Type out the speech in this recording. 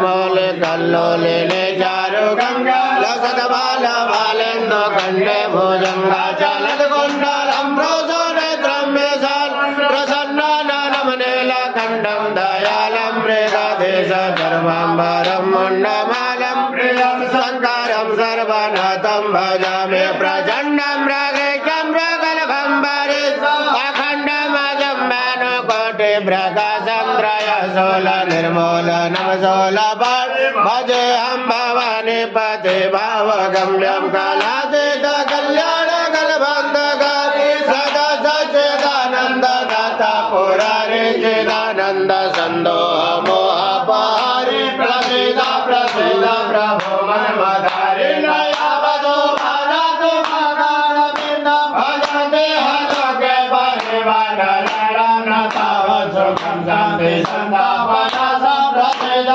निर्मोले कल्लोलिने चारु गंगा लसत बाल बालेन्दु कंडे भुजंगा चलत कुंडलम रोजो नेत्रम मेषाल प्रसन्नाननम नीलकंठम दयालम मृगधीश धर्मांबरम मुंडमालम प्रियम शंकरम सर्वनाथम भजामि प्रचंडम मृगेशम मृगलभंबरे अखंडमजं मेनुकोटि प्रकाशं त्रयशूल निर्मूलनं शूलपाण भजेऽहं भवानी पति भावगम्यं कलातीत कल्याण कलबन्धकार सदा सच्चिदानन्ददाता पुरारी चिदानन्द सन्दोह मोहपहारी प्रसीद प्रसीद प्रभो मनमधारी नयावधो भानतु भगवानविन्द भजते हलोके परिवारनरणतावत् सुखं शान्ति सन्तापना प्रसीद